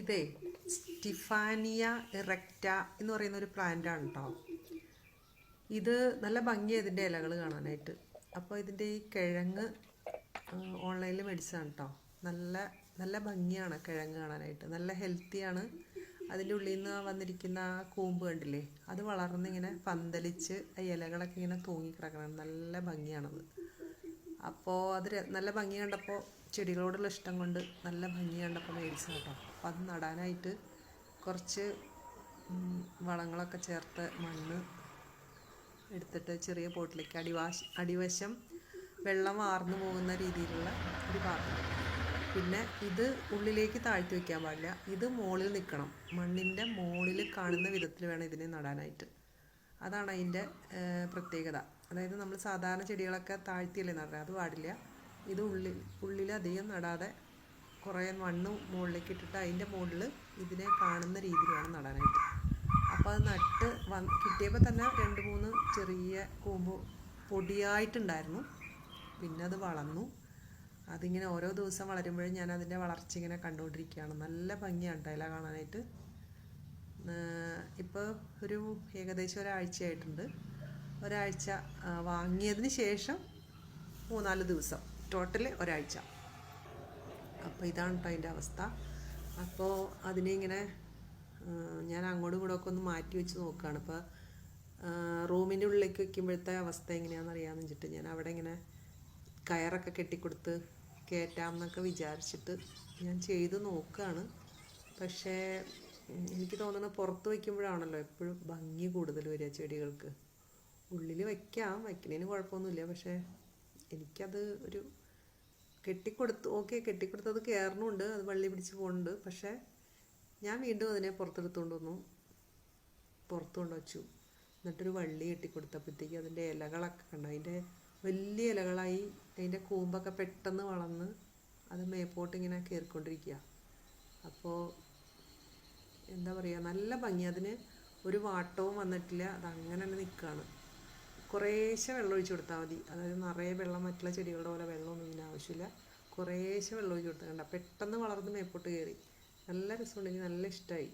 ഇതേ സ്റ്റിഫാനിയ ഇറക്റ്റ എന്ന് പറയുന്ന ഒരു പ്ലാന്റാണ് കേട്ടോ. ഇത് നല്ല ഭംഗിയാണ് ഇതിൻ്റെ ഇലകൾ കാണാനായിട്ട്. അപ്പോൾ ഇതിൻ്റെ ഈ കിഴങ്ങ് ഓൺലൈനിൽ മേടിച്ചതാണ് കേട്ടോ. നല്ല നല്ല ഭംഗിയാണ് കിഴങ്ങ് കാണാനായിട്ട്, നല്ല ഹെൽത്തിയാണ്. അതിൻ്റെ ഉള്ളിൽ നിന്ന് വന്നിരിക്കുന്ന ആ കൂമ്പ് കണ്ടില്ലേ, അത് വളർന്നിങ്ങനെ പന്തലിച്ച് ആ ഇലകളൊക്കെ ഇങ്ങനെ തൂങ്ങിക്കിടക്കണം. നല്ല ഭംഗിയാണത്. അപ്പോൾ അത് നല്ല ഭംഗി കണ്ടപ്പോൾ, ചെടികളോടുള്ള ഇഷ്ടം കൊണ്ട് നല്ല ഭംഗി കണ്ടപ്പോൾ മേടിച്ചത് കേട്ടോ. അപ്പോൾ അത് നടാനായിട്ട് കുറച്ച് വളങ്ങളൊക്കെ ചേർത്ത് മണ്ണ് എടുത്തിട്ട് ചെറിയ പോട്ടിലേക്ക് അടിവശം വെള്ളം വാർന്നു പോകുന്ന രീതിയിലുള്ള ഒരു പാത്രം. പിന്നെ ഇത് ഉള്ളിലേക്ക് താഴ്ത്തി വയ്ക്കാൻ പാടില്ല, ഇത് മുകളിൽ നിൽക്കണം. മണ്ണിൻ്റെ മുകളിൽ കാണുന്ന വിധത്തിൽ വേണം ഇതിനെ നടാനായിട്ട്. അതാണ് അതിൻ്റെ പ്രത്യേകത. അതായത് നമ്മൾ സാധാരണ ചെടികളൊക്കെ താഴ്ത്തിയല്ലേ നടുക, അത് പാടില്ല. ഇത് ഉള്ളിൽ അധികം നടാതെ കുറേ മണ്ണ് മുകളിലേക്ക് ഇട്ടിട്ട് അതിൻ്റെ മുകളിൽ ഇതിനെ കാണുന്ന രീതിയിൽ വേണം നടാനായിട്ട്. അപ്പോൾ അത് നട്ട് കിട്ടിയപ്പോൾ തന്നെ 2-3 ചെറിയ കൂമ്പ് പൊടിയായിട്ടുണ്ടായിരുന്നു. പിന്നെ അത് വളർന്നു. അതിങ്ങനെ ഓരോ ദിവസം വളരുമ്പോഴും ഞാൻ അതിൻ്റെ വളർച്ച ഇങ്ങനെ കണ്ടുകൊണ്ടിരിക്കുകയാണ്. നല്ല ഭംഗിയാണ് കേട്ടോ ഇല കാണാനായിട്ട്. ഇപ്പോൾ ഏകദേശം ഒരാഴ്ചയായിട്ടുണ്ട്. ഒരാഴ്ച വാങ്ങിയതിന് ശേഷം 3-4 ദിവസം, ടോട്ടൽ ഒരാഴ്ച. അപ്പോൾ ഇതാണ് കേട്ടോ അതിൻ്റെ അവസ്ഥ. അപ്പോൾ അതിനെ ഇങ്ങനെ ഞാൻ അങ്ങോട്ടും ഇങ്ങോട്ടൊക്കെ ഒന്ന് മാറ്റി വെച്ച് നോക്കുകയാണ്. ഇപ്പോൾ റൂമിൻ്റെ ഉള്ളിലേക്ക് വയ്ക്കുമ്പോഴത്തെ അവസ്ഥ എങ്ങനെയാണെന്ന് അറിയാമെന്ന് വെച്ചിട്ട് ഞാൻ അവിടെ ഇങ്ങനെ കയറൊക്കെ കെട്ടിക്കൊടുത്ത് കയറ്റാമെന്നൊക്കെ വിചാരിച്ചിട്ട് ഞാൻ ചെയ്ത് നോക്കുകയാണ്. പക്ഷേ എനിക്ക് തോന്നുന്നത് പുറത്ത് വയ്ക്കുമ്പോഴാണല്ലോ എപ്പോഴും ഭംഗി കൂടുതൽ വരിക ചെടികൾക്ക്. ഉള്ളിൽ വയ്ക്കുന്നതിന് കുഴപ്പമൊന്നുമില്ല. പക്ഷേ എനിക്കത് ഒരു കെട്ടിക്കൊടുത്തത് കയറണമുണ്ട്, അത് വള്ളി പിടിച്ച് പോകുന്നുണ്ട്. പക്ഷേ ഞാൻ വീണ്ടും അതിനെ പുറത്ത് കൊണ്ട് വച്ചു. എന്നിട്ടൊരു വള്ളി കെട്ടിക്കൊടുത്തപ്പോഴത്തേക്ക് അതിൻ്റെ ഇലകളൊക്കെ കണ്ടു. അതിൻ്റെ വലിയ ഇലകളായി, അതിൻ്റെ കൂമ്പൊക്കെ പെട്ടെന്ന് വളർന്ന് അത് മേപ്പോട്ട് ഇങ്ങനെ കയറിക്കൊണ്ടിരിക്കുക. അപ്പോൾ എന്താ പറയുക, നല്ല ഭംഗി. അതിന് ഒരു വാട്ടവും വന്നിട്ടില്ല, അതങ്ങനെ തന്നെ നിൽക്കുകയാണ്. കുറേശ്ശെ വെള്ളം ഒഴിച്ച് കൊടുത്താൽ മതി. അതായത് നിറയെ വെള്ളം, മറ്റുള്ള ചെടികളുടെ പോലെ വെള്ളമൊന്നും ഇതിന് ആവശ്യമില്ല. കുറേശ്ശെ വെള്ളം ഒഴിച്ച് കൊടുത്താൽ കണ്ട പെട്ടെന്ന് വളർന്ന് മേപ്പോട്ട് കയറി. നല്ല രസമുണ്ടെങ്കിൽ നല്ല ഇഷ്ടമായി.